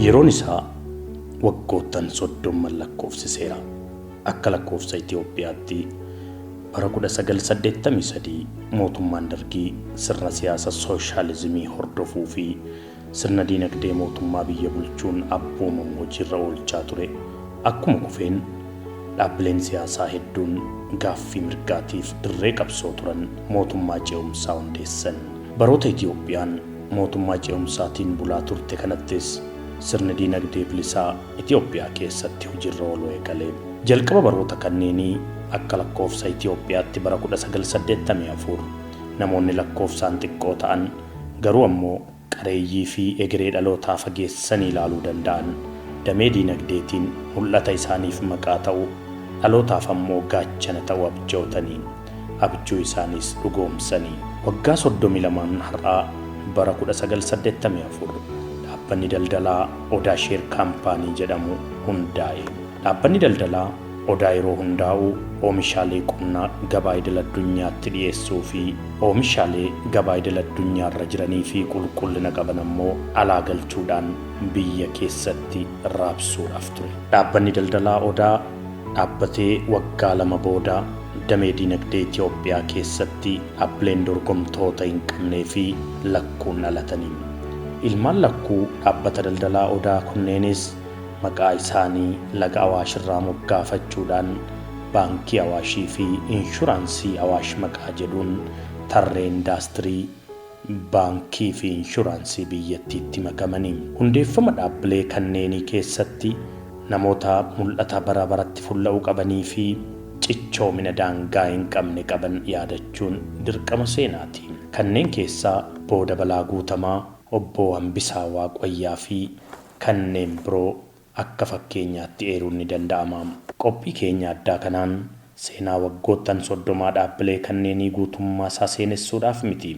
Yeroon isaa waggoottan 30 lakkoofsiseera. Akka lakkoofsa Itoophiyaatti bara 1983 mootummaan Dargii sirna siyaasa sooshaalizimii hordofuu fi sirna diinagdee mootummaa biyya bulchuun abboomamu hojiirra oolchaa ture. Akkuma kufeen dhaabbileen siyaasaa hedduun gaaffii mirgaatiif dirree qabsoo turan mootummaa ce'umsaa hundeessan. Baroota Itoophiyaan mootummaa ce'umsaatiin bulaa turte kanattis sirni diinagdee bilisaa Itoophiyaa keessatti hojiirra ooluu eegale. Jalqaba baroota kanneenii akka lakkoofsa Itoophiyaatti bara 1984 namoonni lakkoofsaan xiqqoo ta'an garuu ammoo qareeyyii fi egeree dhalootaa fageessanii ilaaluu danda'an damee diinagdeetiin mul'ata isaaniif maqaa ta'u dhalootaaf ammoo gaachana ta'u abjootanii abjuu isaaniis dhugoomsanii waggaa 32 har'aa bara 1984 dhaabbanni daldalaa Odaa Sheer Kaampaanii jedhamu hundaa'e. Dhaabbanni daldalaa Odaa yeroo hundaa'u oomishaalee qonnaa gabaa idil-addunyaatti dhiyeessuu fi oomishaalee gabaa idil-addunyaarra jiranii fi qulqullina qaban ammoo alaa galchuudhaan biyya keessatti raabsuudhaaf ture. Dhaabbanni daldalaa Odaa dhaabbatee waggaa 2 booda damee diinagdee Itoophiyaa keessatti dhaabbileen dorgomtoota hin qabnee fi lakkuun dhalatanii. Ilmaan lakkuu dhaabbata daldalaa Odaa kunneenis maqaa isaanii laga Awaash irraa moggaafachuudhaan baankii Awaashii fi inshuraansii Awaash maqaa jedhuun tarree indaastirii baankii fi inshuraansii biyyattiitti makamanii. Hundeeffama dhaabbilee kanneenii keessatti namoota mul'ata bara baratti fulla'uu qabanii fi cichoomina daangaa hin qabne qaban yaadachuun dirqama seenaati. Kanneen keessaa Booda Balaa Guutamaa, Obbo Hambisaa Waaqayyaa fi kanneen biroo akka fakkeenyaatti eeruun ni danda'ama. Qophii keenya addaa kanaan seenaa waggoottan 30 dhaabbilee kanneenii guutummaa isaa seenessuudhaaf miti.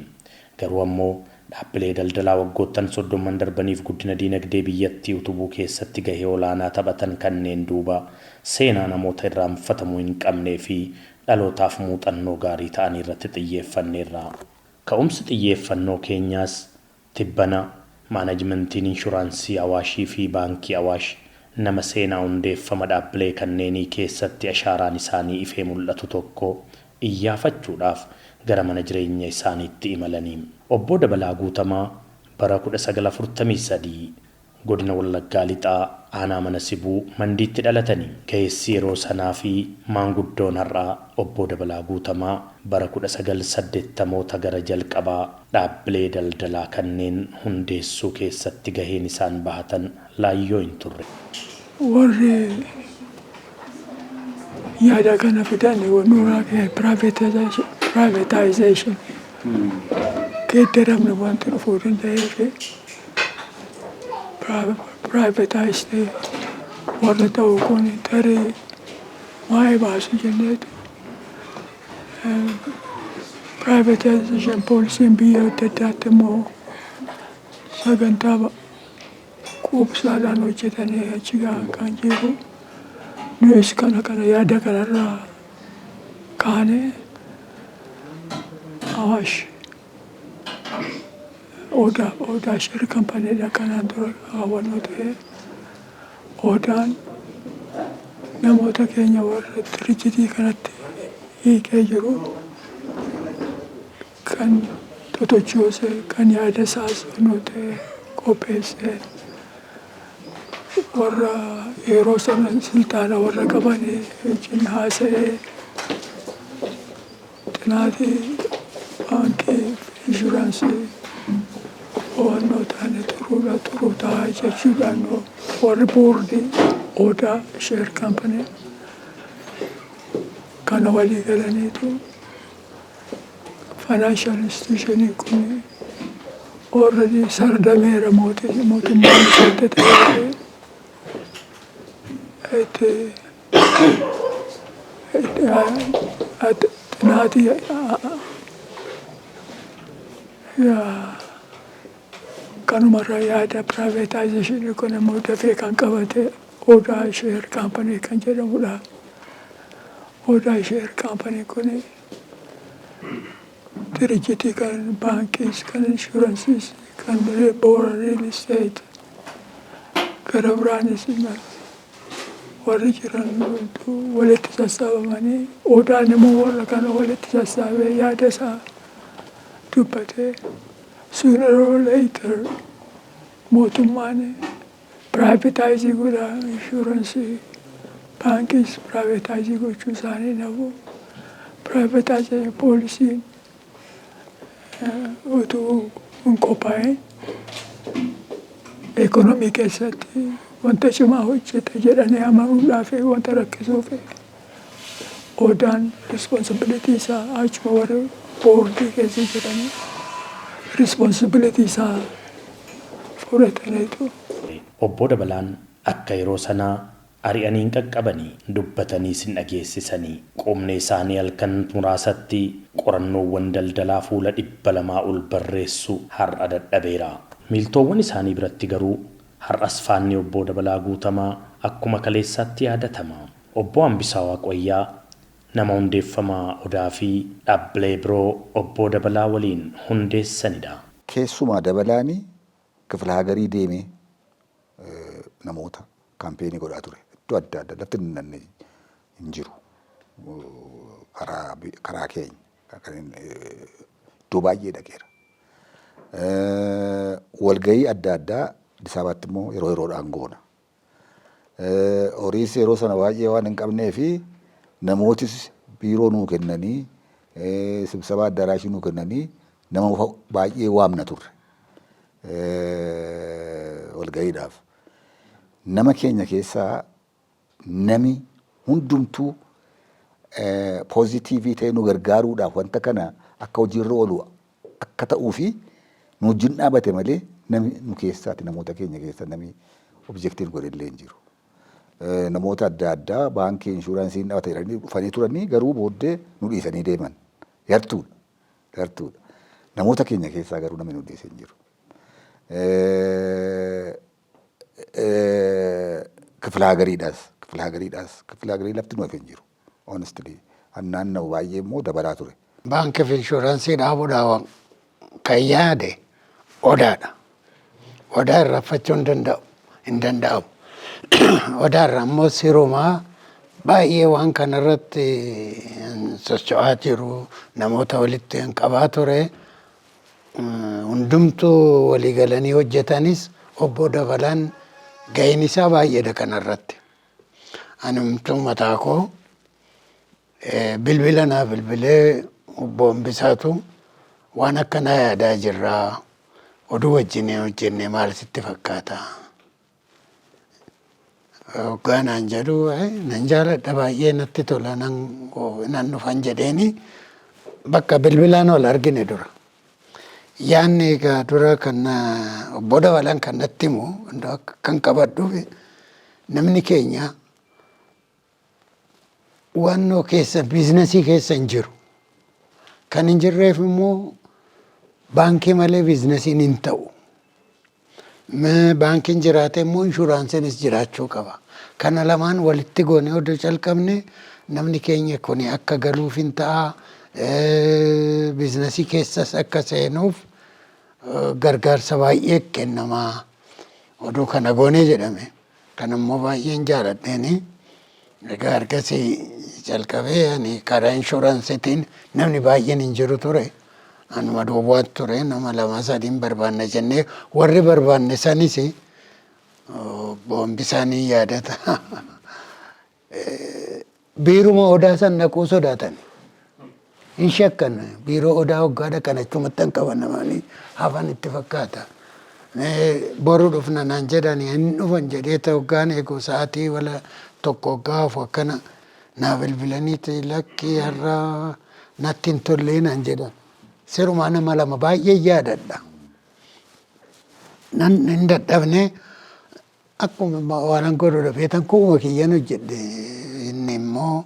Garuu ammoo dhaabbilee daldalaa waggoottan 30 darbaniif guddina diinagdee biyyattii utubuu keessatti gahee olaanaa taphatan kanneen duuba seenaa namoota irraanfatamuu hin qabnee fi dhalootaaf muuxannoo gaarii ta'anii irratti xiyyeeffanneerra. Ka'umsi xiyyeeffannoo keenyaas tibbana maanajimentiin inshuraansii Awaashii fi baankii Awaash nama seenaa hundeeffama dhaabbilee kanneenii keessatti ashaaraan isaanii ifee mul'atu tokko iyyaafachuudhaaf gara mana jireenya isaaniitti imalanii. Obbo Dabalaa Guutamaa bara 1943 godina Wallaggaa Lixaa aanaa mana Sibuu Mandiitti dhalatanii. Keessi yeroo sanaa fi maanguddoon har'aa Obbo Dabalaa Guutamaa bara 1980 gara jalqabaa dhaabbilee daldalaa kanneen hundeessuu keessatti gaheen isaan bahatan laayyoo hin turre. Warri yaada kana fidan wanuraa privatization keeddaramne wanti dhufuu danda'eef privatized warra ta'uu kun tarii waa'ee baasu jenneetu privatization poolisiin biyya adda addaatti immoo sagantaa quubsaadhaan hojjetanii achi kan jiru. Nus kana yaada kanarraa kaanee Awaash Odaa Sheer Kaampaaniidha kanaan dura hawwannoo ta'e. Odaan namoota keenya warra diriijitii kanatti hiikee jiru kan totochoose kan yaada isaas nuti qopheesse warra yeroo sana siltaana warra qabanii wajjin haasa'ee xinaatii baankii inshuraansii hawwannoo taane xuruu ta'aa jechuudhaan warri boordii Odaa Sheer Kaampaanii kana walii galaniitu financial institutionii kun already sardameera mootummaan isatti ta'ee xinaatii kanumarraa yaada privatization kun immoo dafee kan qabate Odaa Sheer Kaampaanii kan jedhamudha. Odaa Sheer Kaampaanii kun diriijitii kan bankiis kan inshuraansiis kan real estate Garabiraanis imala warri jiran walitti sassaabamanii odaan immoo warra kana walitti sassaabee yaada isaa dubbatee sooner or later mootummaan piraayivetaayizii godhaa inshuraansii baankiis piraayivetaayizii gochuu isaanii nafu piraayivetaayizii poolisiin utuu hin qophaa'in ekonomii keessatti wanta cimaa hojjete jedhanii amanuudhaaf wanta rakkisuuf odaan responsibilitii isaa achuma warri boordii keessa jedhanii responsibilitii isaa fudhataniitu. Obbo Dabalaan akka yeroo sanaa ari'anii hin qaqqabanii dubbatanii sin dhageessisanii qomne isaanii halkan muraasatti qorannoowwan daldalaa fuula 200 ol barreessu har'a dadhabeera. Miiltoowwan isaanii biratti garuu har'as faanni obbo Dabalaa Guutamaa akkuma kaleessaatti yaadatama. Obbo Hambisaa Waaqoyyaa nama hundeeffamaa Odaa fi dhaabbilee biroo obbo Dabalaa waliin hundeessanidha. Keessumaa Dabalaanii kifla hagarii deemee namoota kaampeenii godhaa ture. Iddoo adda addaa lafti hin jiru. Karaa keenya iddoo baay'ee dhaqeera. Walgahii adda addaa Addis Ababaatti immoo yeroo yeroodhaan goona. Horiis yeroo sana baay'ee waan hin qabnee fi namootis biiroo nuu kennanii sibsabaa addaraashii nuu kennanii nama baay'ee waamna turre walgahiidhaaf. Nama keenya keessaa nami hundumtuu poozitiivii ta'e nu gargaaruudhaaf wanta kana akka hojiirra oolu akka ta'uu fi nu wajjin dhaabate malee nami nu keessaati namoota keenya keessa nami objektiin godhellee hin jiru. Namoota adda addaa baankii inshuraansiin dhaabate jedhanii dhufanii turanii garuu booddee nu dhiisanii deeman. Yartuudha. Namoota keenya keessaa garuu namni nu dhiisee hin jiru. Kifla hagariidhaas lafti nuuf hin jiru. Honestly naannoo baay'ee immoo dabalaa ture. Baankii fi inshuraansii dhaabuudhaaf kan yaade Odaadha. Odaa irraanfachuu hin danda'amu. Odaa irraa immoo sirumaa baay'ee waan kanarratti socho'aa jiru namoota walitti hin qabaa ture. Hundumtuu walii galanii hojjetanis obbo Dabalaan ga'een isaa baay'eedha kanarratti. Ani humtuu mataa koo bilbila naa bilbilee obbo Hambisaatu waan akkanaa yaadaa jirraa oduu wajjin hojjenne maal sitti fakkaata? Hoggaanaan jedhu nan jaaladha baay'ee natti tola nan dhufan jedheeni bakka bilbilaan wal argine dura. Yaanni egaa dura kan obbo Dabalaan kan natti himu kan qabadhu namni keenya waannoo keessa biizinasii keessa hin jiru. Kan hin jirreef immoo baankii malee biizinasiin hin ta'u. Baankiin jiraate immoo inshuraansiinis jiraachuu qaba. Kana lamaan walitti goone oduu calqabne namni keenya kun akka galuuf hin ta'a. Biizinasii keessas akka seenuuf gargaarsa baay'ee kennamaa oduu kana goonee jedhame. Kan immoo baay'een jaaladheeni. Egaa ergasii calqabee ani karaa inshuraansiitiin namni baay'een hin jiru ture. Anuma duwwaatu ture nama 2-3 barbaanna jennee warri barbaanne sanis obbo Hambisaanii yaadata. Biiruma Odaa san dhaquu sodaatan. Hin shakkan biiroo Odaa hoggaa dhaqan achumatti hin qaban namanii hafan itti fakkaata. Boru dhufna naan jedhanii hin dhufan jedhee hoggaan eegu sa'aatii wala tokko hoggaa hafu akkana naa bilbilaniiti lakkii har'a natti hin tollee naan jedhan. Sirumaa nama 2 baay'ee yaadadha. Nan hin dadhabne akkuma waan godhudha beetan kuuma kiyyan hojjedhe inni immoo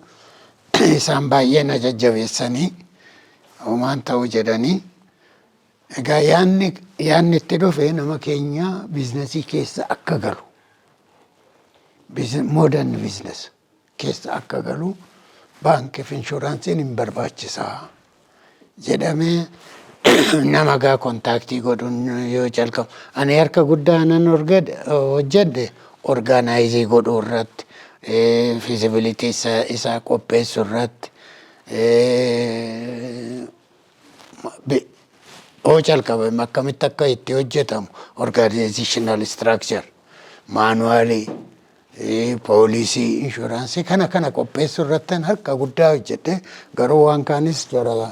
isaan baay'ee na jajjabeessanii homaan ta'uu jedhanii. Egaa yaanni itti dhufe nama keenya biizinasii keessa akka galu. Modern business keessa akka galu baankii fi inshuraansiin hin barbaachisaa jedhamee nama gaa kontaaktii godhuun yoo jalqabu. Ani harka guddaa nan hojjedhe orgaanaayizii godhuu irratti, fiizibilitii isaa qopheessuu irratti, hoo calqabame akkamitti akka itti hojjetamu organizational structure, maanuwaalii, poolisii, inshuraansii kana qopheessuu irratti harka guddaa hojjedhe. Garuu waan kaanis jara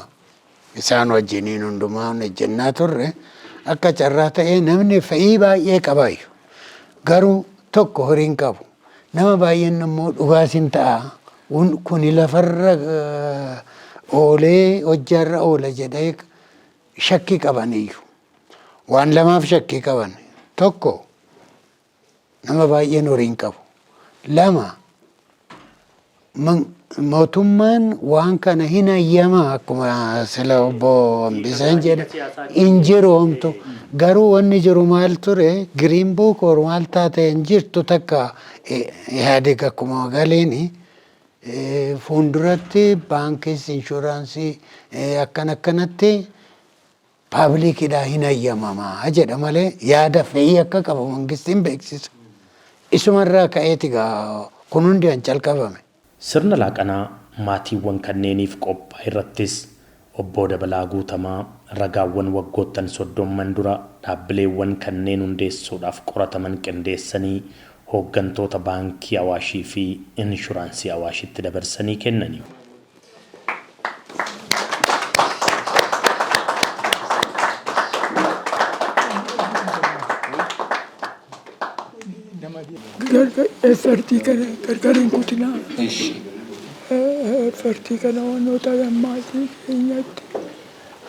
isaan wajjiniin hundumaa hojjennaa turre. Akka carraa ta'ee namni fedhii baay'ee qabaayyu. Garuu tokko horiin qabu. Nama baay'een immoo dhugaasin ta'a. Kuni lafarra oolee hojjarra oola jedhee shakkii qabaniyyuu. Waan lamaaf shakkii qaban. Tokko nama baay'een horiin qabu. Lama mootummaan waan kana hin hayyamaa akkuma sila obbo Hambisaan jedha hin jiru homtu. Garuu wanni jiru maal ture Green Book or maal taate hin jirtu takka Ihaadig akkuma galeeni fuulduratti baankis, inshuraansii akkanatti paabliikidhaa hin hayyamamaa jedha malee yaada fedhii akka qabu mangistiin beeksisa. Isumarraa ka'eeti kun hundi kan calqabame. Sirna laaqanaa maatiiwwan kanneeniif qophaa'e irrattis obbo Dabalaa Guutamaa ragaawwan waggoottan 30 dura dhaabbileewwan kanneen hundeessuudhaaf qorataman qindeessanii hooggantoota baankii Awaashii fi inshuraansii Awaashitti dabarsanii kennanii. Effortii kana gargariin kutinaa. Effortii kana wantoota maatii keenyatti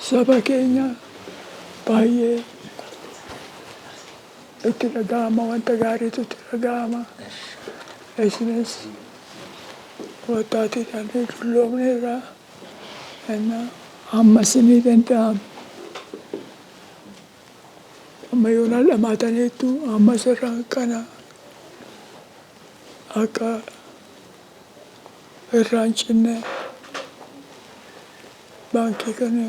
saba keenya baay'ee itti dhaga'ama, wanta gaariitu itti dhaga'ama. Isinis wattaatiidhaan dulloomne irraa ammas ni danda'ama. Amma yoona dhamaataniitu ammas irraa kana akka irraan cinne baankii kana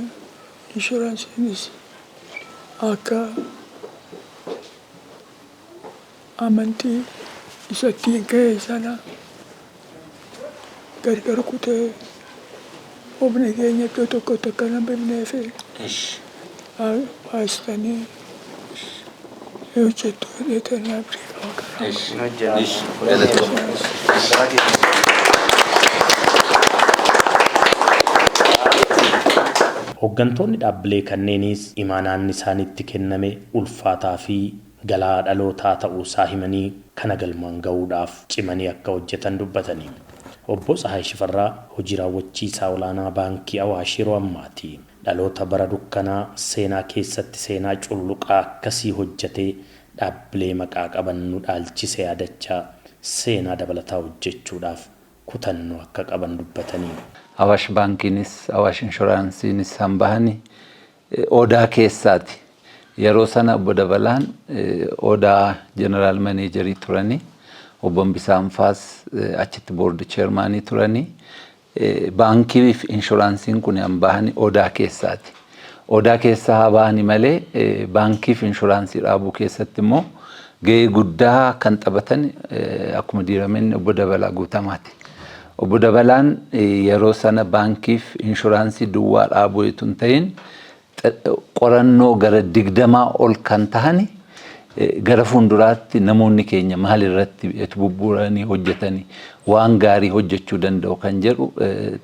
inshuraansiinis akka amantii isattiin ka'e sana gargar kutee humna keenya iddoo tokkotti akka hin hambifneef baastanii hojjettu jedhetanii abdii Hooggantoonni dhaabbilee kanneenis imaanaan isaanitti kenname ulfaataa fi galaa dhalootaa ta'uu isaa himanii kana galmaan ga'uudhaaf cimanii akka hojjetan dubbatanii. Obbo Tsahaay Shifarraa hojii raawwachiisaa olaanaa baankii Awaash yeroo ammaati. Dhaloota bara dukkanaa seenaa keessatti seenaa culluqaa akkasii hojjetee dhaabbilee maqaa qaban nu dhaalchise yaadachaa seenaa dabalataa hojjechuudhaaf kutannoo akka qaban dubbatanii. Awaash baankiinis Awaash inshuraansiinis hambahani odaa keessaati. Yeroo sana obbo Dabalaan odaa jeneraal maneejarii turanii, obbo Hambisaan Faas achitti boordi cheermaanii turanii. Baankii fi inshuraansiin kun hambahani odaa keessaati. Odaa keessaa habahani malee baankii fi inshuraansii dhaabuu keessatti immoo gahee guddaa kan taphatan akkuma diirameen obbo Dabalaa Guutamaati. Obbo Dabalaan yeroo sana baankii fi inshuraansii duwwaa dhaabuu itoo hin ta'in qorannoo gara 20 ol kan tahani gara fuulduraatti namoonni keenya maal irratti bubburanii hojjetanii waan gaarii hojjechuu danda'u kan jedhu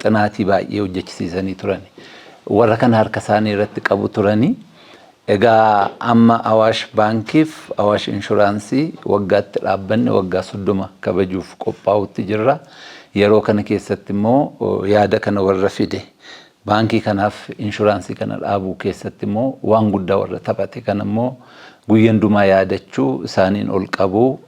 xinaatii baay'ee hojjechiisanii turani. Warra kana harka isaanii irratti qabu turani. Egaa amma Awaash baankiif Awaash inshuraansii waggaatti dhaabbanne waggaa 30 kabajuuf qophaa'utti jirra. Yeroo kana keessatti immoo yaada kana warra fide baankii kanaaf inshuraansii kana dhaabuu keessatti immoo waan guddaa warra taphate kana immoo guyyandumaa yaadachuu isaaniin ol qabuu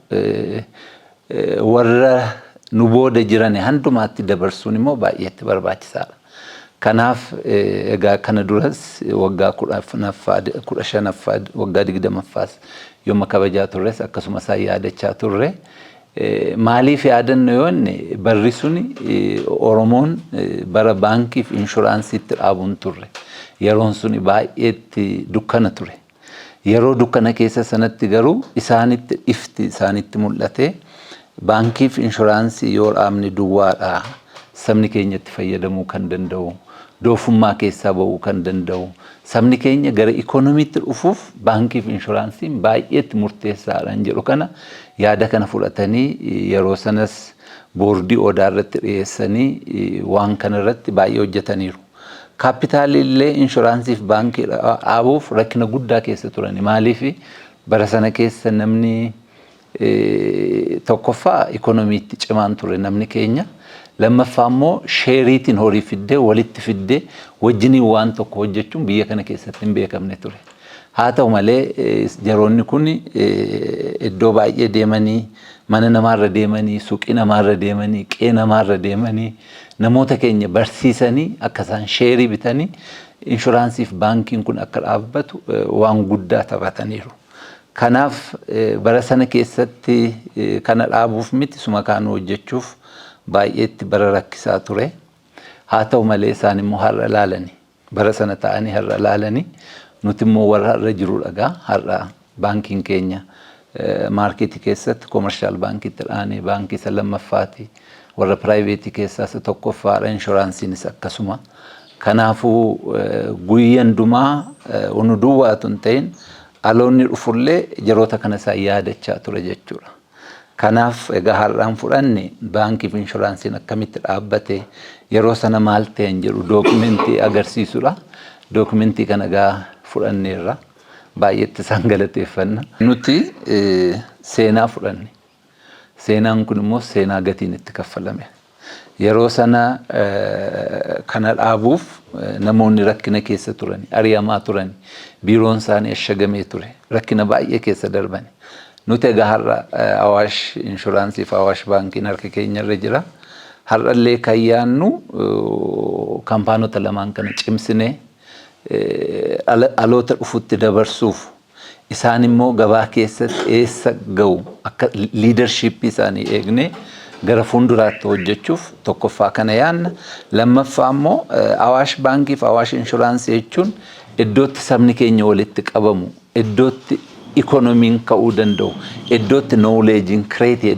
warra nu booda jiran handumaatti dabarsuun immoo baay'eetti barbaachisaadha. Kanaaf egaa kana duras waggaa 15ffaa waggaa 20ffaas yooma kabajaa turres akkasuma isaa yaadachaa turre. Maaliif yaadannu yoonne barri suni Oromoon bara baankii fi inshuraansiitti dhaabuun turre. Yeroon suni baay'eetti dukkana ture. Yeroo dukkana keessa sanatti garuu isaanitti ifti isaanitti mul'ate baankiif inshuraansii yoo dhaabne duwwaadha sabni keenya itti fayyadamuu kan danda'u doofummaa keessaa ba'uu kan danda'u sabni keenya gara ikoonomiitti dhufuuf baankiif inshuraansiin baay'eetti murteessaadha jedhu kana yaada kana fudhatanii yeroo sanas boordii odaa irratti dhiyeessanii waan kana irratti baay'ee hojjetaniiru. Kaapitaalii illee inshuraansiif baankii dhaabuuf rakkina guddaa keessa turani. Maaliif bara sana keessa namni tokkoffaa ikoonomiitti cimaan ture namni keenya. Lammaffaa immoo sheeriitiin horii fiddee walitti fiddee wajjiniin waan tokko hojjechuun biyya kana keessatti hin beekamne ture. Haa ta'u malee jaroonni kun iddoo baay'ee deemanii mana namaarra deemanii suuqii namaarra deemanii qe'ee namaarra deemanii namoota keenya barsiisanii akka isaan sheerii bitanii inshuraansiif baankiin kun akka dhaabbatu waan guddaa taphataniiru. Kanaaf bara sana keessatti kana dhaabuuf miti suma kaanuu hojjechuuf baay'eetti bara rakkisaa ture. Haa ta'u malee isaan immoo har'a ilaalanii bara sana ta'anii har'a ilaalanii nuti immoo warra har'a jiru dhagaa har'a baankiin keenya maarkeetii keessatti koomershaal baankiitti dhaanee baankii isa lammaffaati warra piraayiveetii keessaa isa tokkoffaadha inshuraansiinis akkasuma. Kanaafuu guyyan dumaa unu duwwaatu hin ta'in aloonni dhufullee yeroota kana isaa yaadachaa ture jechuudha. Kanaaf egaa har'aan fudhanne baankiif inshuraansiin akkamitti dhaabbate yeroo sana maal ta'en jedhu dookumentii agarsiisudha. Dookumentii kana egaa fudhanneerra baay'eetti isaan galateeffanna. Nuti seenaa fudhanne. Seenaan kun immoo seenaa gatiin itti kaffalame. Yeroo sana kana dhaabuuf namoonni rakkina keessa turani, ari'amaa turani, biiroon isaanii ashagamee ture, rakkina baay'ee keessa darbani. Nuti egaa har'a Awaash inshuraansii fi Awaash baankiin harka keenyarra jira. Har'allee kan yaannu kaampaanota lamaan kana cimsinee dhaloota dhufutti dabarsuuf isaan immoo gabaa keessatti eessa ga'u akka liidarshiippii isaanii eegnee gara fuulduraatti hojjechuuf tokkoffaa kana yaanna. Lammaffaa immoo Awaash baankii fi Awaash inshuraansii jechuun iddootti sabni keenya walitti qabamu, iddootti ikoonomiin ka'uu danda'u, iddootti nooleejiin kireetii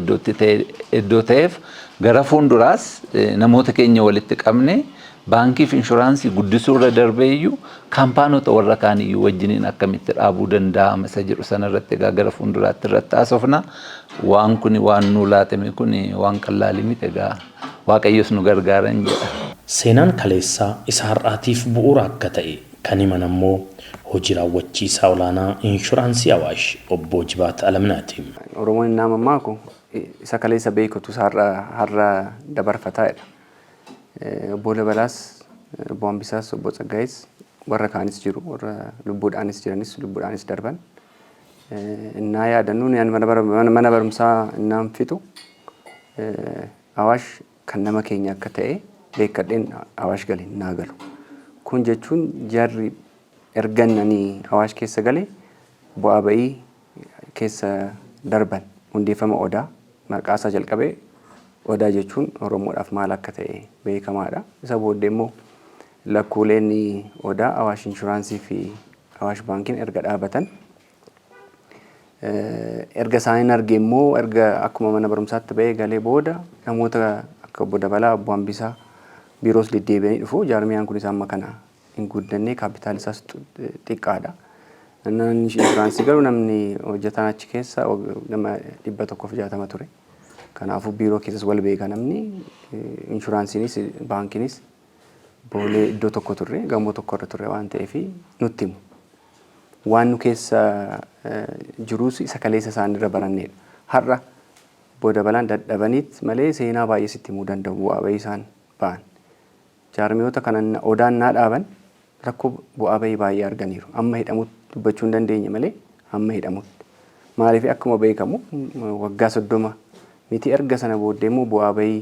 iddoo ta'eef gara fuulduraas namoota keenya walitti qabne baankii fi inshuraansii guddisuu irra darbeeyyuu kaampaanota warra kaaniyyuu wajjiniin akkamitti dhaabuu danda'ama isa jedhu sanarratti egaa gara fuulduraatti irratti haasofna. Waan kun waan nu laatame kun waan qallaalii miti egaa Waaqayyos nu gargaaran jedha. Seenaan kaleessaa isa har'aatiif bu'uura akka ta'e kan himan ammoo hojii raawwachiisaa olaanaa inshuraansii Awaash obbo Jibaat Alamnaati. Oromoon nama maaku isa kaleessa beekutu har'a dabarfataadha. Obbo Dabalaas, obbo Hambisaas, obbo Tsaggaayis warra kaanis jiru, warra lubbuudhaanis jiranis lubbuudhaanis darban. Innaa yaadannu mana barumsaa innaan fitu Awaash kan nama keenya akka ta'e beekadheen Awaash galee naa galu. Kun jechuun jarri ergannanii Awaash keessa galee bu'aa ba'ii keessa darban hundeeffama odaa maqaasaa jalqabee odaa jechuun Oromoodhaaf maal akka ta'e beekamaadha. Isa booddee immoo lakkuuleen odaa Awaash inshuraansii fi Awaash baankiin erga dhaabatan erga isaaniin arge immoo erga akkuma mana barumsaatti ba'ee galee booda namoota akka obbo Dabalaa, obbo Hambisaa biiroos deddeebi'anii dhufu. Jaarmiyaan kun isaan kana hin guddannee kaapitaal isaas xiqqaadha. Namni inshuraansii garuu namni hojjetaan achi keessa nama 160 ture. Kanaafuu biiroo keessas wal beeka namni inshuraansiinis baankiinis boolee iddoo tokko turre gamoo tokko irra turre waan ta'eef nutti himu. Waan nu keessa jiruus isa kaleessa isaan irra barannedha. Har'a Obbo Dabalaan dadhabaniit malee seenaa baay'ee sitti himuu danda'u bu'aa ba'ii isaan ba'an. Jaarmiyoota kana odaan naa dhaaban rakkoo bu'aa ba'ii baay'ee arganiiru. Amma hidhamutti dubbachuu hin dandeenye malee amma hidhamutti. Maaliif akkuma beekamu waggaa 30 miti erga sana booddee immoo bu'aa ba'ii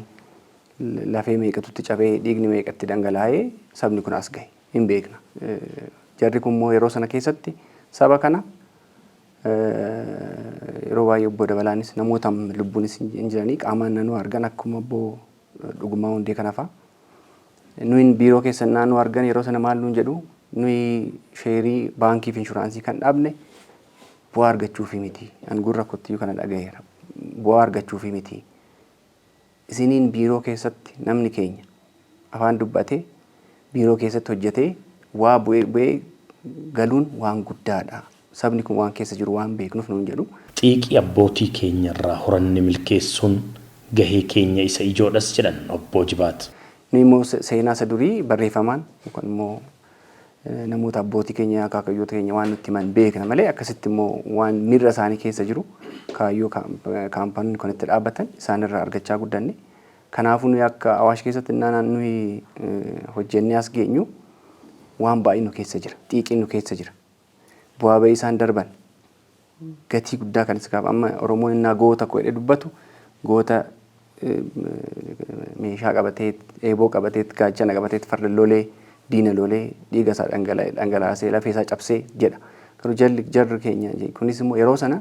lafee meeqatutti cabee dhiigni meeqatti dhangala'ee sabni kun as gahe hin beekna. Jarri kun immoo yeroo sana keessatti saba kana yeroo baay'ee Obbo Dabalaanis namoota lubbuunis hin jiranii qaamaan naannoo argan akkuma obbo Dhugumaa Hundee kana fa'a. Nuyi biiroo keessan naannoo argan yeroo sana maal nuun jedhu nuyi sheerii baankii fi inshuraansii kan dhaabne bu'aa argachuufi miti. An gurra kottiyyuu kana dhagayeera. Bu'aa argachuufi miti. Isiniin biiroo keessatti namni keenya afaan dubbatee biiroo keessatti hojjetee waa bu'ee galuun waan guddaadha. Sabni kun waan keessa jiru waan beeknuuf nuun jedhu. Xiiqii abbootii keenyarraa horanne milkeessuun gahee keenya isa ijoodhas jedhan obbo Jibaat. Nu immoo seenaa isa durii barreeffamaan yookaan immoo namoota abbootii keenya akaakayyoota keenya waan nutti himan beekna malee akkasitti immoo waan miira isaanii keessa jiru kaayyoo kaampaaniin kun itti dhaabbatan isaanirraa argachaa guddanne. Kanaafuu nuyi akka Awaash keessatti nuyi hojjennee as geenyu waan baay'ee nu keessa jira. Xiiqiin nu keessa jira. Bu'aa bahii isaan darban gatii guddaa kan isa qabu. Amma Oromoon innaa goota jedhee dubbatu goota meeshaa qabatee eeboo qabatee gaachana qabatee farda lolee diina lolee dhiiga isaa dhangalaasee lafee isaa cabsee jedha. Garuu jarri keenya kunis immoo yeroo sana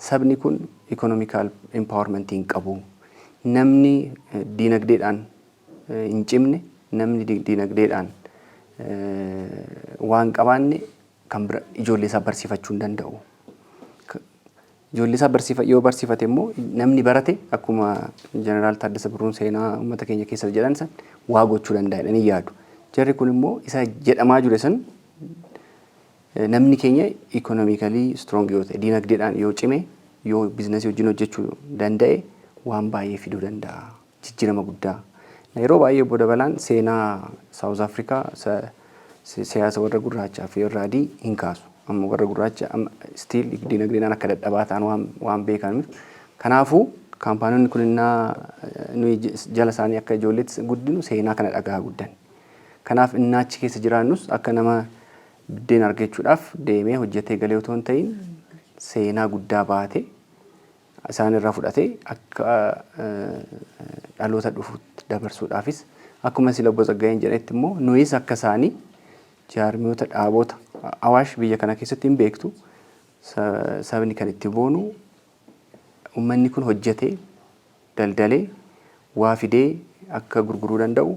sabni kun ikonomikaal empowermentii hin qabu. Namni diinagdeedhaan hin cimne namni diinagdeedhaan waan qabaanne kan bira ijoollee isaa barsiifachuu hin danda'u. Ijoollee isaa yoo barsiifate immoo namni barate akkuma Jeneraal Taaddasa Birruun seenaa uummata keenya keessa jedhan san waa gochuu danda'a jedhanii yaadu. Jarri kun immoo isa jedhamaa jire san namni keenya ikonomikalii strong yoo ta'e diinagdeedhaan yoo cime yoo biizinasii wajjin hojjechuu danda'e waan baay'ee fiduu danda'a. Jijjiirama guddaa. Yeroo baay'ee Obbo Dabalaan seenaa Saawuz Afrikaa siyaasa warra gurraachaa fi warra adii hin kaasu. Amma warra gurraacha stiil diinagdeedhaan akka dadhabaa ta'an waan beekaniif. Kanaafuu kaampaaniin kun nuyi jala isaanii akka ijoolleetti guddinu seenaa kana dhagaa guddan. Kanaaf inni achi keessa jiraannus akka nama biddeen argachuudhaaf deemee hojjetee galee otoo hin ta'in seenaa guddaa baatee isaan irraa fudhatee akka dhaloota dhufuutti dabarsuudhaafis akkuma sila Obbo Tsaggaayeen jedhetti immoo nuyis akka isaanii jaarmiyoota dhaabota Awaash biyya kana keessatti hin beektu sabni kan itti boonu uummanni kun hojjetee daldalee waa fidee akka gurguruu danda'u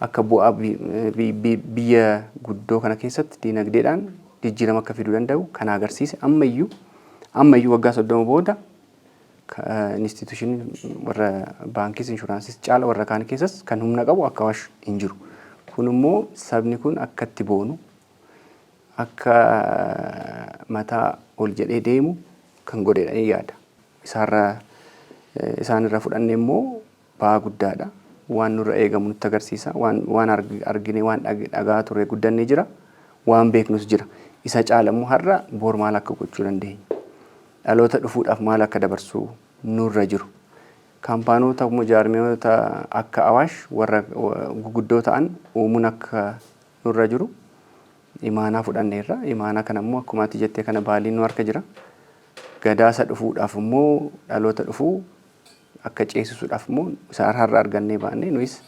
akka bu'aa biyya guddoo kana keessatti diinagdeedhaan jijjiirama akka fiduu danda'u kan agarsiise ammayyuu waggaa 30 booda instituushinii warra baankiis inshuraansiis caala warra kaan keessas kan humna qabu akka Awaash hin jiru. Kun immoo sabni kun akka itti boonu akka mataa ol jedhee deemu kan godheedha ni yaada. Isaan irraa fudhanne immoo ba'aa guddaadha. Waan nurra eegamu nutti agarsiisa. Waan argine waan dhagaa turre guddannee jira. Waan beeknus jira. Isa caala immoo har'a boor maal akka gochuu dandeenya. Dhaloota dhufuudhaaf maal akka dabarsuu nurra jiru. Kaampaanoota jaarmiyoota akka Awaash warra guguddoo ta'an uumuun akka nurra jiru. Imaanaa fudhanneerra. Imaanaa kana immoo akkuma ati jettee kana baaliin nu harka jira. Gadaasa dhufuudhaaf immoo dhaloota dhufuu akka ceesisuudhaaf immoo isa har'a argannee baannee nuyis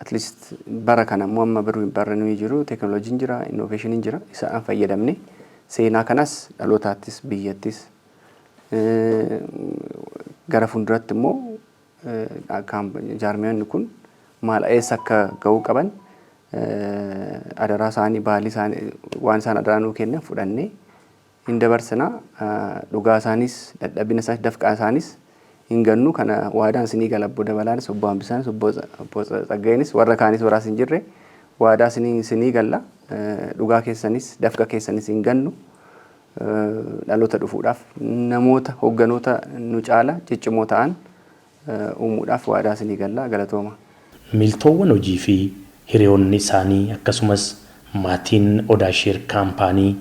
at least bara kana immoo amma bara nuyi jiru teekinooloojiin jira innoveeshiniin jira isaan fayyadamne seenaa kanas dhalootaattis biyyattis gara fuulduratti immoo jaarmiyoonni kun maal eessa akka ga'uu qaban adaraa isaanii baalii isaanii waan isaan adaraa nuu kennan fudhannee hin dabarsina dhugaa isaanis dadhabina isaanis dafqaa isaanis hin gannu kana waadaan isinii gala Obbo Dabalaanis Obbo Hambisaanis Obbo Tsaggaayeenis warra kaanis waraas hin jirre waadaa isinii galla dhugaa keessanis dafqa keessanis hin gannu dhaloota dhufuudhaaf namoota hogganoota nu caala ciccimoo ta'an uumuudhaaf waadaa isinii galla galatooma. Miltoowwan hojii fi hiriyoonni isaanii akkasumas maatiin Odaa Sheer kaampaanii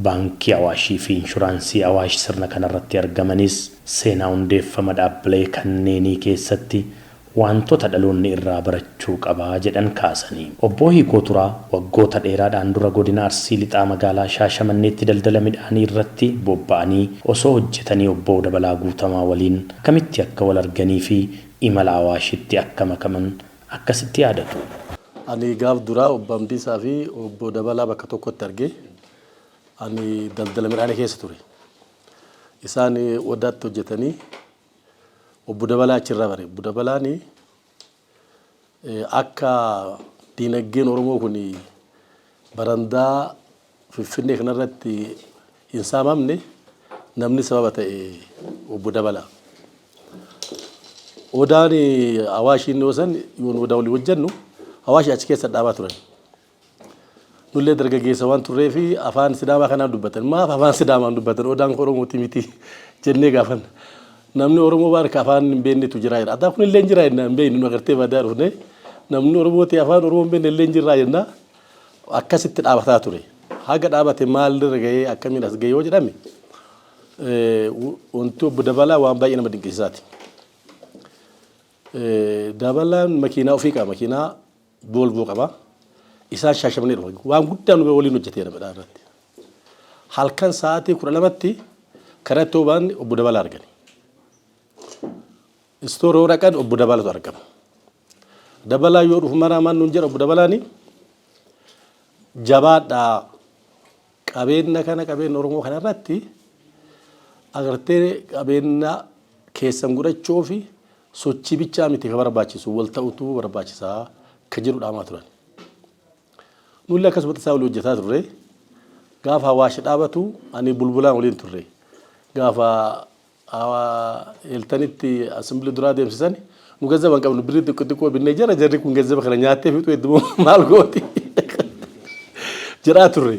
baankii Awaashii fi inshuraansii Awaash sirna kanarratti argamanis seenaa hundeeffama dhaabbilee kanneenii keessatti wantoota dhaloonni irraa barachuu qabaa jedhan kaasanii. Obbo Hiikoo Turaa waggoota dheeraadhaan dura godina Arsii lixaa magaalaa Shaashamanneetti daldala midhaanii irratti bobba'anii osoo hojjetanii Obbo Dabalaa Guutamaa waliin akkamitti akka wal arganii fi imala Awaashitti akka makaman akkasitti yaadatu. Ani gaaf duraa Obbo Hambisaa fi Obbo Dabalaa bakka tokkotti argee ani daldala midhaanii keessa ture. Isaan wadaatti hojjetanii Obbo Dabalaa achirraa bare. Obbo Dabalaan akka diinagdeen Oromoo kun barandaa Finfinnee kanarratti hin saamamne namni sababa ta'e obbo Dabalaa. Odaan Awaashiin yoo san yoon odaa walii hojjennu Awaashi achi keessa dhaabaa turan. Nullee dargaggeessa waan turree fi afaan Sidaamaa kanaan dubbatan. Maaf afaan Sidaamaan dubbatan odaan Oromooti miti jennee gaafanna. Namni Oromoo baarka afaan hin beeknetu jira jedha. Ataa kun illee jira jenna hin beeknu nu agartee badaa dhufne. Namni Oromooti afaan Oromoo hin beekne illee jira jenna. Akkasitti dhaabataa ture. Haga dhaabate maalirra gahee akkamiin as gahee yoo jedhame wanti obbo Dabalaa waan baay'ee nama dinqisiisaati. Dabalaan makiinaa ofii qaba. Makiinaa Volvo qaba. Isaan Shaashamannee dhufa. Waan guddaa nu waliin hojjetee nama irratti. Halkan sa'aatii 12tti karatti obaan obbo Dabalaa argani. Istooroo dhaqan obbo Dabalaatu argama. Dabalaa yoo dhufu maraa maan nuun jedha obbo Dabalaani jabaadhaa qabeenya kana qabeenya Oromoo kana irratti agartee qabeenya keessan godhachuu fi sochii bichaa miti ka barbaachisu wal ta'utu barbaachisaa ka jiru dhaamaa turan. Nulli akkasumatti isaa walii hojjetaa turre gaafa Awaashi dhaabatu ani bulbulaan waliin turre gaafa eeltanitti asambili duraa deemsisan nu gazzaba hin qabnu birrii xiqqoo binnee jara jarri kun gazzaba kana nyaattee fixu hedduu maal gooti jiraa turre.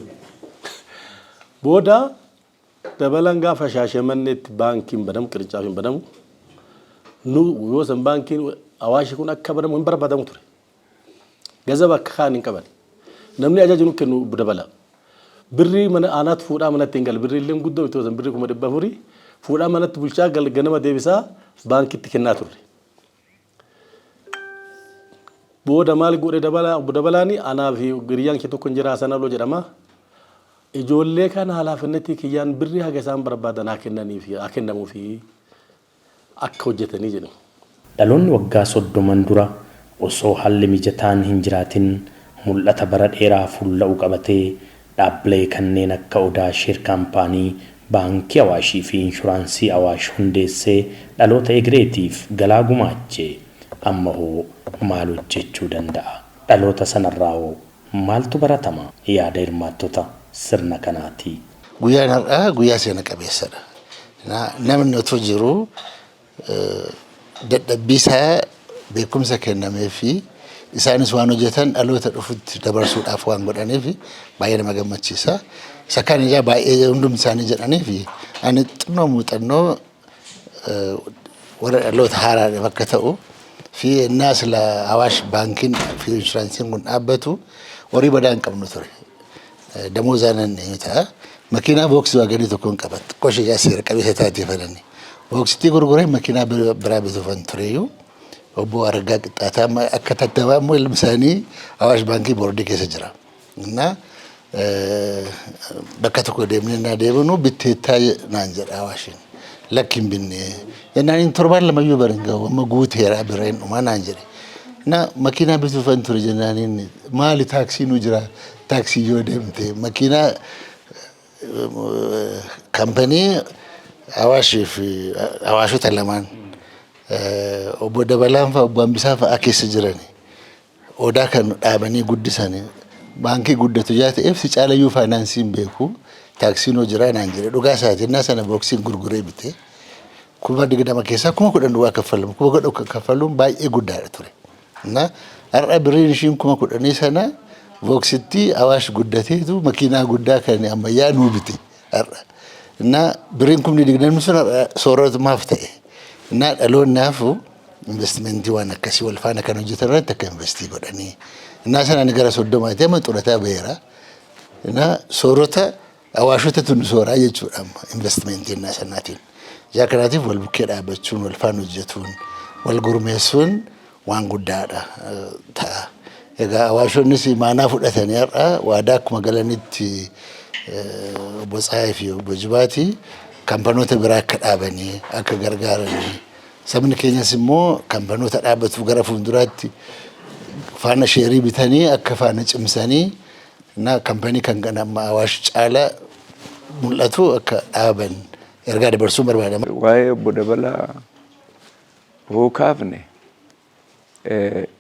Booda Dabalaan gaafa Shaashamanneetti baankiin banamu qirincaafi hin banamu nu yoo san baankiin Awaashi kun akka banamu hin barbaadamu ture. Gazzaba akka kaan hin qaban. Namni ajaja nu kennu obbo Dabalaa. Birrii mana aanaatu fuudhaa manatti hin galu. Birrii illee guddoo itti hosan birrii 400 fuudhaa manatti bulchaa ganama deebisaa baankitti kennaa turre. Booda maal godhe Dabalaa obbo Dabalaani anaa fi hiriyyaan kee tokko hin jira Hasan Aloo jedhama. Ijoollee kana halaafinnetti kiyyaan birrii haga isaan barbaadan haa kennamuu fi akka hojjetanii jedhamu. Dhaloonni waggaa 30 dura osoo haalli mijataan hin jiraatin mul'ata bara dheeraa fuulla'u qabatee dhaabbilee kanneen akka Odaa Sheer Kaampaanii, Baankii Awaashii fi Inshuraansii Awaash hundeessee dhaloota egereetiif galaa gumaachee amma hoo maal hojjechuu danda'a? Dhaloota sanarraa hoo maaltu baratama? Yaada hirmaattota sirna kanaati. Guyyaan har'aa guyyaa seena qabeessadha. Namni otoo jiru dadhabbii isaa beekumsa kennamee fi isaanis waan hojjetan dhaloota dhufutti dabarsuudhaaf waan godhaniif baay'ee nama gammachiisa. Isa kaan ijaa baay'ee hundum isaanii jedhaniif ani xinnoo muuxannoo warra dhaloota haaraa bakka ta'u fi innaas la Awaash baankiin fi inshuraansiin kun dhaabbatu horii badaa hin qabnu ture. Damoozaanan ni ta'a. Makiinaa booksii waaganii tokko hin qabat. Qoshii yaa seera qabeessa taatee fedhani. Booksitii gurguree makiinaa biraa bituufan tureyyuu obbo Araggaa Qixxaataa akka tattaafaa immoo ilmi isaanii Awaash baankii boordii keessa jira. Bakka tokko deemnee naa deebinu bitteettaa naan jedha Awaashiin. Lakki hin binne. Jennaan torbaan lamayyuu bara hin gahu amma guuteera bira hin dhumaa naan jedhe. Makiinaa bituufan ture jennaaniin maali taaksii nu jira taaksii yoo deemte makiinaa kaampanii Awaashii fi Awaashota lamaan obbo Dabalaan fa'aa obbo Hambisaa fa'aa keessa jirani. Odaa kan dhaabanii guddisanii baankii guddatu yaa ta'eef si caalayyuu faayinaansiin beeku taaksiin hoo jira naan jedhe dhugaa isaati innaa sana booksiin gurguree bite 2020 keessaa 10,000 duwwaa kaffalamu 10,000 kaffaluun baay'ee guddaadha ture. Har'a birriin ishiin 10,000 sana booksitti Awaash guddateetu makiinaa guddaa kan ammayyaa nuu bite har'a. Birriin 2020 sun sooratumaaf ta'e. Dhaloonni hafu investimentii waan akkasii wal faana kan hojjetan irratti akka investii godhanii. Sanaan gara 30 amma xurataa baheera. Soorata Awaashotatu nu sooraa jechuudha amma investimentii sanaatiin. Yaa kanaatiif wal bukkee dhaabbachuun wal faana hojjetuun wal gurmeessuun waan guddaadha ta'a. Egaa Awaashonnis maanaa fudhatanii har'a waadaa akkuma galanitti obbo Tsaayii fi obbo Jibaatii kaampanoota biraa akka dhaabanii akka gargaaranii sabni keenyas immoo kaampanoota dhaabbatu gara fuulduraatti faana sheerii bitanii akka faana cimsanii kaampanii kan ganama Awaash caalaa mul'atu akka dhaaban ergaa dabarsuu barbaadama. Waa'ee obbo Dabalaa hoo kaafne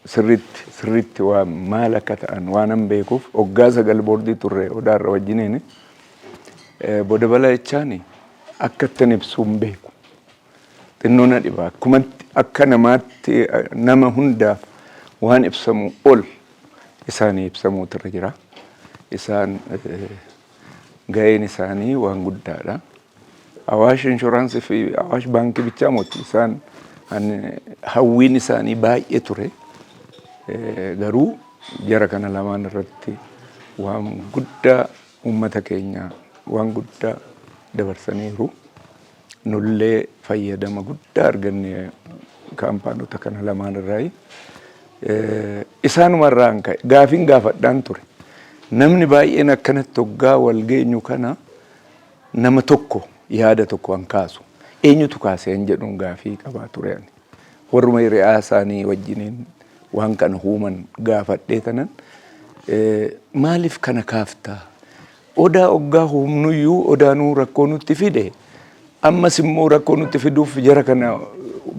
sirriitti waan maal akka ta'an waanan beekuuf waggaa 9 boordii turre Odaarra wajjiniin obbo Dabalaa jechaani akkattan ibsuun beeku. Xinnoo na dhiba. Akkumatti akka namaatti nama hundaaf waan ibsamu ol isaanii ibsamuutu irra jira. Isaan ga'een isaanii waan guddaadha. Awaash inshuraansii fi Awaash baankii bichaa moti isaan hawwiin isaanii baay'ee ture. Garuu jara kana lamaan irratti waan guddaa uummata keenya waan guddaa dabarsaniiru. Nullee fayyadama guddaa arganne kaampaanota kana lamaan irraa. Isaanumarraan ka'e gaafiin gaafadhaan ture. Namni baay'een akkanatti hoggaa wal geenyu kana nama tokko yaada tokko an kaasu. Eenyutu kaaseen jedhuun gaafii qabaa ture ani. Warruma hiriyaa isaanii wajjiniin waan kana huuman gaafadhee tanan maaliif kana kaaftaa? Odaa hoggaa humnuyyuu odaanuu rakkoo nutti fide. Ammas immoo rakkoo nutti fiduuf jara kana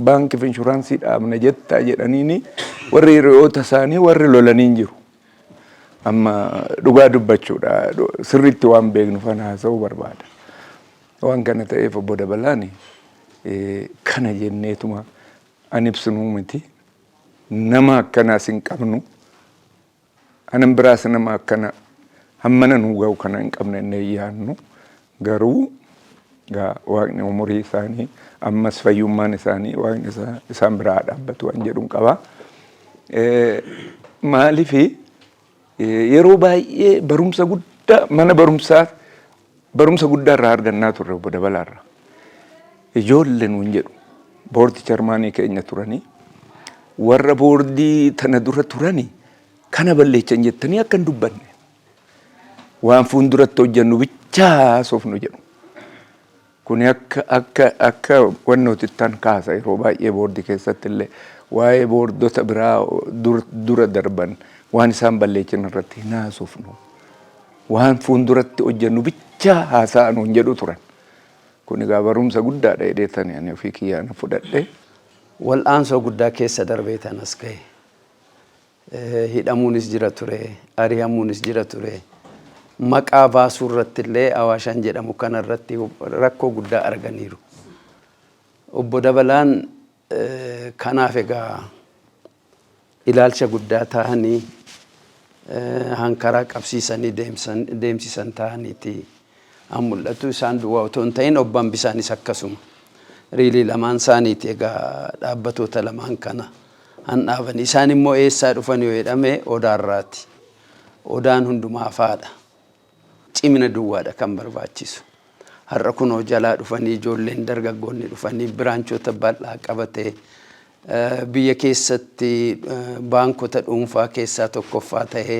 baankii fi inshuraansii dhaabna jettaa jedhaniini warri hiriyoota isaanii warri lolaniin jiru. Amma dhugaa dubbachuudha. Sirriitti waan beeknu fana haasa'uu barbaada. Waan kana ta'eef obbo Dabalaan kana jenneetuma an ibsinuu miti. Nama akkanaas hin qabnu. Anan biraas nama akkana hammana nuu ga'u kana hin qabne inni yaannu. Garuu waaqni umurii isaanii ammas fayyummaan isaanii waaqni isaan biraa dhaabbatu waan jedhuun qaba. Maaliifi yeroo baay'ee barumsa guddaa mana barumsa guddaa irraa argannaa turre obbo Dabalaarra. Ijoollee nuun jedhu boordii charmaanii keenya turanii warra boordii tana dura turanii kana balleechan jettanii akka hin dubbanne waan fuulduratti hojjennu bichaa soofnu jedhu. Kuni akka wannooti tan kaasa yeroo baay'ee boordii keessatti illee waa'ee boordota biraa dura darban waan isaan balleechan irratti hin haasofnu. Waan fuulduratti hojjennu bichaa haasa'anu hin jedhu turan. Kun egaa barumsa guddaadha jedheetanii ani ofii kiyyaana fudhadhe. Wal'aansoo guddaa keessa darbee tanas ga'e. Hidhamuunis jira ture, ari'amuunis jira ture. Maqaa baasuu irratti illee Awaashaan jedhamu kana irratti rakkoo guddaa arganiiru. Obbo Dabalaan kanaaf egaa ilaalcha guddaa ta'anii hankaraa qabsiisanii deemsisan ta'aniiti an mul'atu. Isaan duwwaa otoo hin ta'in obbo Hambisaanis akkasuma. Riilii lamaan isaaniiti egaa dhaabbatoota lamaan kana han dhaabanii. Isaan immoo eessaa dhufan yoo jedhame Odaarraati. Odaan hundumaaf haadha. Cimina duwwaadha kan barbaachisu. Har'a kunoo jalaa dhufanii ijoolleen dargaggoonni dhufanii biraanchota bal'aa qabatee biyya keessatti baankota dhuunfaa keessaa tokkoffaa ta'ee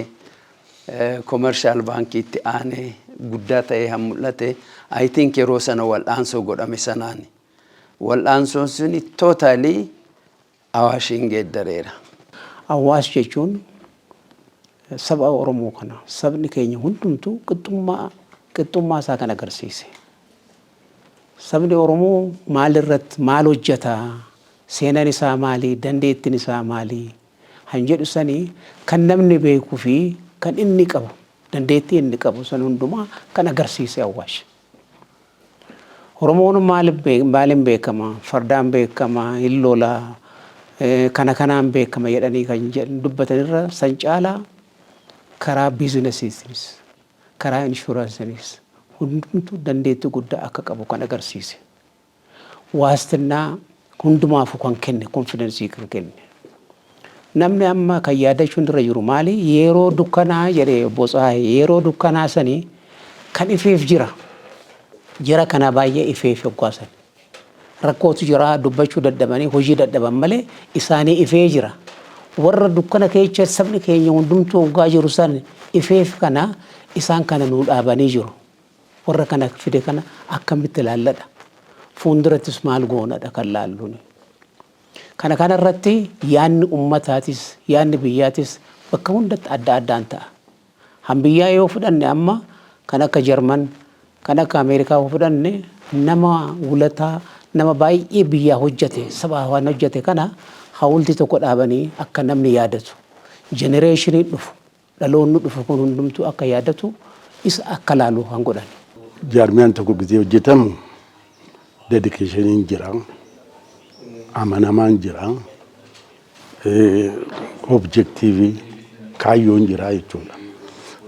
komershaal baankiitti aanee guddaa ta'ee han mul'ate. I think yeroo sana wal'aansoo godhame sanaani. Wal'aansoon suni tootaalii Awaashiin geeddareera. Awaash jechuun saba Oromoo kana sabni keenya hundumtuu qixxummaa isaa kan agarsiise. Sabni Oromoo maalirratti maal hojjetaa? Seenaan isaa maali? Dandeettiin isaa maali? Han jedhu sanii kan namni beekuu fi kan inni qabu dandeettii inni qabu san hundumaa kan agarsiise Awaash. Oromoon maaliin beekama? Fardaan beekama, hin lolaa, kanaan beekama jedhanii kan dubbatanirra san caalaa karaa biizinesiitiinis karaa inshuraansiinis hundumtuu dandeettii guddaa akka qabu kan agarsiise. Waastinnaa hundumaafuu kan kenne, konfidensii kan kenne. Namni amma kan yaadachuun irra jiru maali? Yeroo dukkanaa jedhee Botsaayee yeroo dukkanaa sanii kan ifeef jira. Jara kana baay'ee ifeef hoggaasan. Rakkootu jira dubbachuu dadhabanii hojii dadhaban malee isaanii ifee jira. Warra dukkana keessa sabni keenya hundumtuu hoggaa jiru san ifeef kana isaan kana nuu dhaabanii jiru. Warra kana fide kana akkamitti ilaalladha. Fuuldurattis maal goonadha kan laalluuni. Kana irratti yaanni ummataatis yaanni biyyaatis bakka hundatti adda addaan ta'a. Han biyyaa yoo fudhanne amma kan akka Jarman kan akka Ameerikaa yoo fudhanne nama wulataa nama baay'ee biyyaa hojjete saba waan hojjete kana hawulti tokko dhaabanii akka namni yaadatu. Genereeshinii dhufu dhaloonni dhufu kun hundumtuu akka yaadatu isa akka laalu han godhan. Jaarmiyaan tokko gisee hojjetamu dedication jira, amanamaan jira, objective kaayyoon jira jechuudha.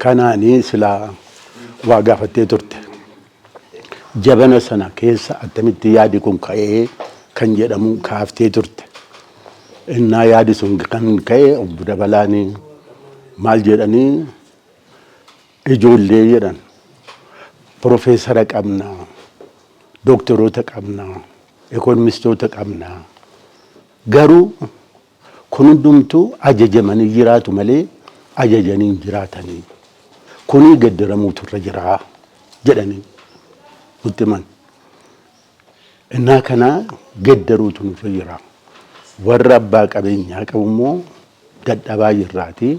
Kanaanii silaa waa gaafattee turte. Jabana sana keessa attamitti yaadi kun ka'ee kan jedhamu kaaftee turte. Innaa yaadi sun kan ka'e obbo Dabalaanii maal jedhanii ijoollee jedhan profeesara qabna, doktoroota qabna, ekonomistoota qabna. Garuu kun hundumtuu ajajamanii jiraatu malee ajajanii hin jiraatanii. Kuni gaddaramuutu irra jira jedhanii nutti himan. Innaa kana gaddaruutu nurra jira. Warra abbaa qabeenyaa qabu immoo dadhabaa jirraati.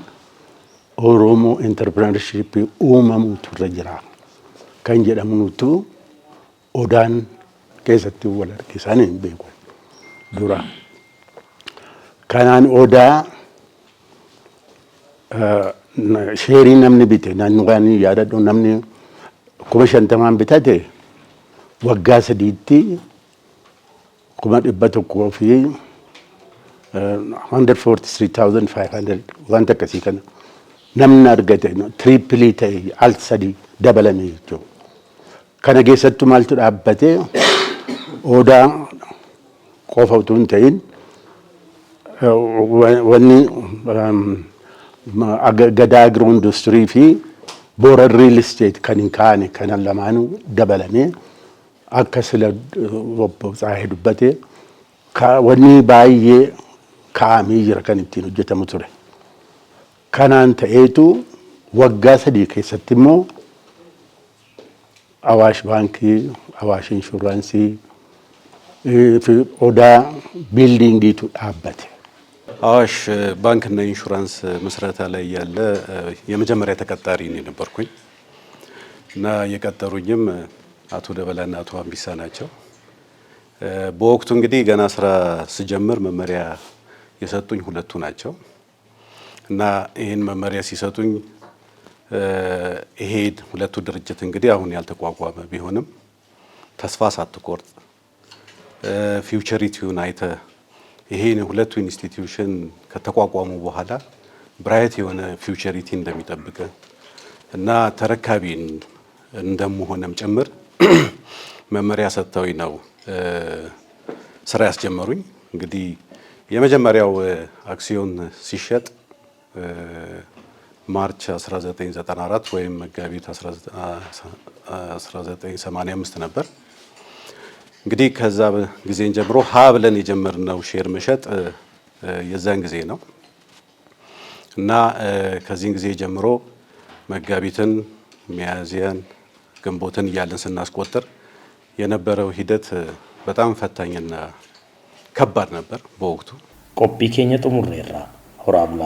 Oromoo entrepreneurship uumamuutu irra jira. Kan jedhamuutu odaan keessatti wal harkisan hin beeku dura. Kanaan odaa sheerii namni bite naannoo yaadadhu namni 50,000 bitate waggaa 3tti 143,500 wanta akkasii kana namni argate triplii ta'e al 3 dabalame jechuudha. Kana keessattuu maaltu dhaabbate odaa qofa utuu hin ta'in wanni gadaa agiroo industirii fi boora riil isteet kan hin kaane kanan lamaanuu dabalamee akka sila Tsaahee dubbate wanni baay'ee kaa'amee jira kan ittiin hojjetamu ture. Kanaan ta'eetu waggaa 3 keessatti immoo Awaash baankii, Awaash inshuraansii fi odaa biildiingiitu dhaabbate. አዋሽ ባንክና ኢንሹራንስ መስረታ ላይ ያለ የመጀመሪያ ተቀጣሪ ነው ነበርኩኝ እና የቀጠሩኝም አቶ ደበላና አቶ አምቢሳ ናቸው። በወቅቱ እንግዲህ ገና ስራ ስጀምር መመሪያ የሰጡኝ ሁለቱ ናቸው እና ይሄን መመሪያ ሲሰጡኝ ይሄ ሁለቱ ድርጅት እንግዲህ አሁን ያልተቋቋመ ቢሆንም ተስፋ ሳትቆርጥ ፊውቸሪቲውን አይተ ይሄን ሁለቱ ኢንስቲትዩሽን ከተቋቋሙ በኋላ ብራይት የሆነ ፊውቸሪቲ እንደሚጠብቅ እና ተረካቢ እንደምሆነም ጭምር መመሪያ ሰጥተውኝ ነው ስራ ያስጀመሩኝ። እንግዲህ የመጀመሪያው አክሲዮን ሲሸጥ ማርች 1994 ወይም መጋቢት 1985 ነበር። እንግዲህ ከዛ ጊዜን ጀምሮ ሀ ብለን የጀመርነው ሼር መሸጥ የዛን ጊዜ ነው እና ከዚህን ጊዜ ጀምሮ መጋቢትን፣ ሚያዝያን፣ ግንቦትን እያለን ስናስቆጥር የነበረው ሂደት በጣም ፈታኝና ከባድ ነበር በወቅቱ። ቆጲ ኬኛ ጥሙሬራ ሆራብላ